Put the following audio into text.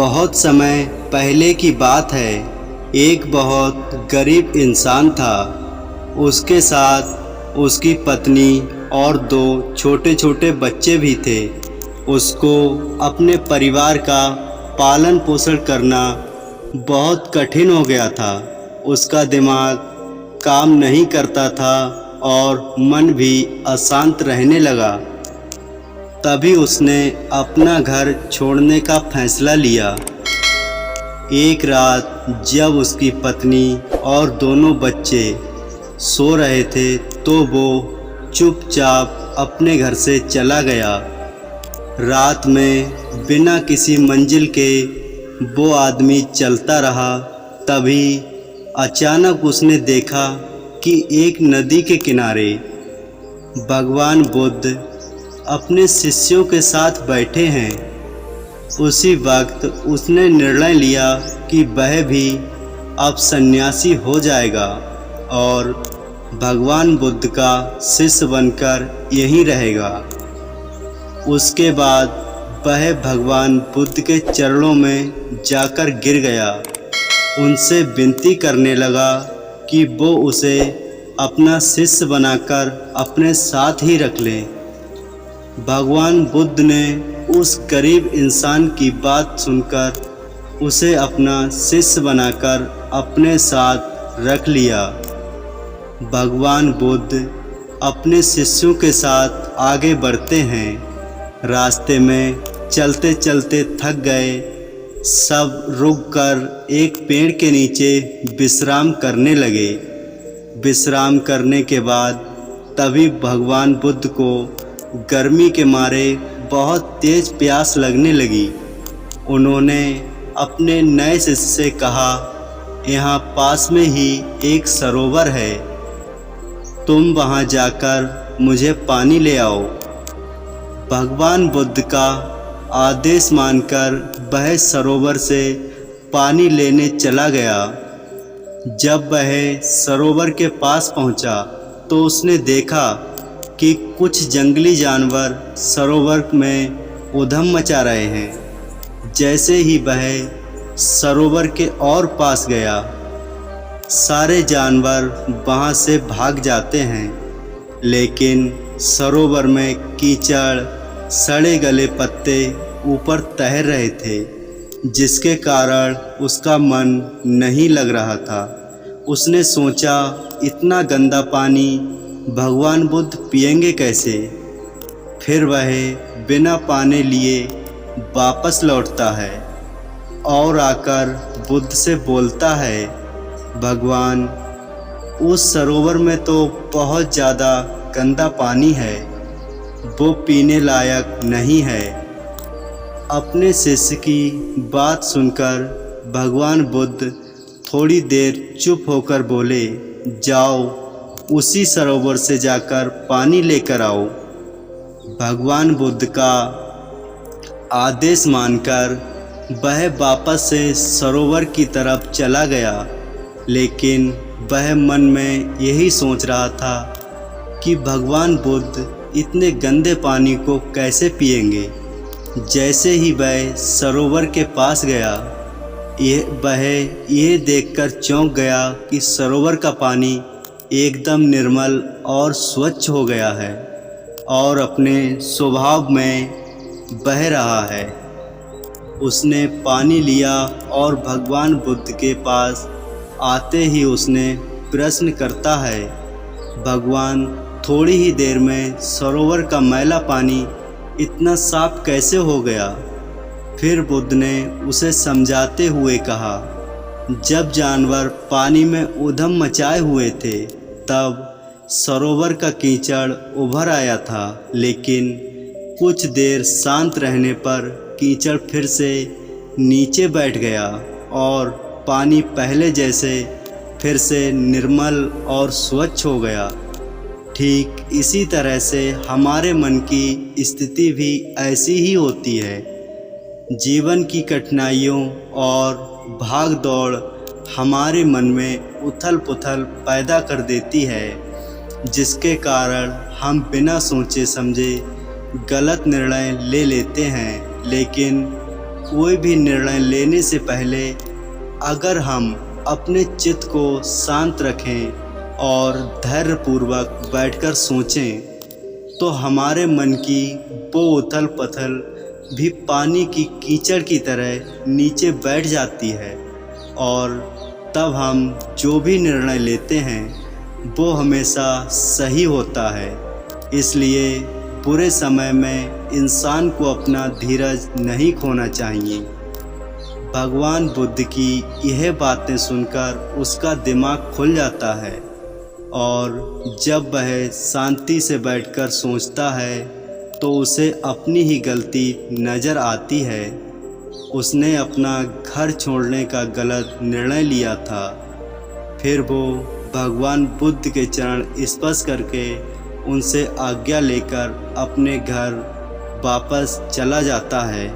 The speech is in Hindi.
बहुत समय पहले की बात है। एक बहुत गरीब इंसान था। उसके साथ उसकी पत्नी और दो छोटे छोटे बच्चे भी थे। उसको अपने परिवार का पालन पोषण करना बहुत कठिन हो गया था। उसका दिमाग काम नहीं करता था और मन भी अशांत रहने लगा। तभी उसने अपना घर छोड़ने का फैसला लिया। एक रात जब उसकी पत्नी और दोनों बच्चे सो रहे थे तो वो चुपचाप अपने घर से चला गया। रात में बिना किसी मंजिल के वो आदमी चलता रहा। तभी अचानक उसने देखा कि एक नदी के किनारे भगवान बुद्ध अपने शिष्यों के साथ बैठे हैं। उसी वक्त उसने निर्णय लिया कि वह भी अब सन्यासी हो जाएगा और भगवान बुद्ध का शिष्य बनकर यहीं रहेगा। उसके बाद वह भगवान बुद्ध के चरणों में जाकर गिर गया। उनसे विनती करने लगा कि वो उसे अपना शिष्य बनाकर अपने साथ ही रख लें। भगवान बुद्ध ने उस गरीब इंसान की बात सुनकर उसे अपना शिष्य बनाकर अपने साथ रख लिया। भगवान बुद्ध अपने शिष्यों के साथ आगे बढ़ते हैं। रास्ते में चलते चलते थक गए। सब रुककर एक पेड़ के नीचे विश्राम करने लगे। विश्राम करने के बाद तभी भगवान बुद्ध को गर्मी के मारे बहुत तेज प्यास लगने लगी। उन्होंने अपने नए शिष्य से कहा, यहाँ पास में ही एक सरोवर है, तुम वहाँ जाकर मुझे पानी ले आओ। भगवान बुद्ध का आदेश मानकर वह सरोवर से पानी लेने चला गया। जब वह सरोवर के पास पहुँचा तो उसने देखा कि कुछ जंगली जानवर सरोवर में उधम मचा रहे हैं। जैसे ही वह सरोवर के और पास गया, सारे जानवर वहाँ से भाग जाते हैं। लेकिन सरोवर में कीचड़, सड़े गले पत्ते ऊपर तैर रहे थे, जिसके कारण उसका मन नहीं लग रहा था। उसने सोचा, इतना गंदा पानी भगवान बुद्ध पिएंगे कैसे? फिर वह बिना पानी लिए वापस लौटता है और आकर बुद्ध से बोलता है, भगवान, उस सरोवर में तो बहुत ज़्यादा गंदा पानी है, वो पीने लायक नहीं है। अपने शिष्य की बात सुनकर भगवान बुद्ध थोड़ी देर चुप होकर बोले, जाओ उसी सरोवर से जाकर पानी लेकर आओ। भगवान बुद्ध का आदेश मानकर वह वापस से सरोवर की तरफ चला गया। लेकिन वह मन में यही सोच रहा था कि भगवान बुद्ध इतने गंदे पानी को कैसे पिएंगे। जैसे ही वह सरोवर के पास गया, वह यह देखकर चौंक गया कि सरोवर का पानी एकदम निर्मल और स्वच्छ हो गया है और अपने स्वभाव में बह रहा है। उसने पानी लिया और भगवान बुद्ध के पास आते ही उसने प्रश्न करता है, भगवान, थोड़ी ही देर में सरोवर का मैला पानी इतना साफ कैसे हो गया? फिर बुद्ध ने उसे समझाते हुए कहा, जब जानवर पानी में उधम मचाए हुए थे तब सरोवर का कीचड़ उभर आया था। लेकिन कुछ देर शांत रहने पर कीचड़ फिर से नीचे बैठ गया और पानी पहले जैसे फिर से निर्मल और स्वच्छ हो गया। ठीक इसी तरह से हमारे मन की स्थिति भी ऐसी ही होती है। जीवन की कठिनाइयों और भाग दौड़ हमारे मन में उथल पुथल पैदा कर देती है, जिसके कारण हम बिना सोचे समझे गलत निर्णय ले लेते हैं। लेकिन कोई भी निर्णय लेने से पहले अगर हम अपने चित्त को शांत रखें और धैर्यपूर्वक बैठकर सोचें, तो हमारे मन की वो उथल पुथल भी पानी की कीचड़ की तरह नीचे बैठ जाती है और तब हम जो भी निर्णय लेते हैं वो हमेशा सही होता है। इसलिए बुरे समय में इंसान को अपना धीरज नहीं खोना चाहिए। भगवान बुद्ध की यह बातें सुनकर उसका दिमाग खुल जाता है और जब वह शांति से बैठकर सोचता है तो उसे अपनी ही गलती नज़र आती है। उसने अपना घर छोड़ने का गलत निर्णय लिया था। फिर वो भगवान बुद्ध के चरण स्पर्श करके उनसे आज्ञा लेकर अपने घर वापस चला जाता है।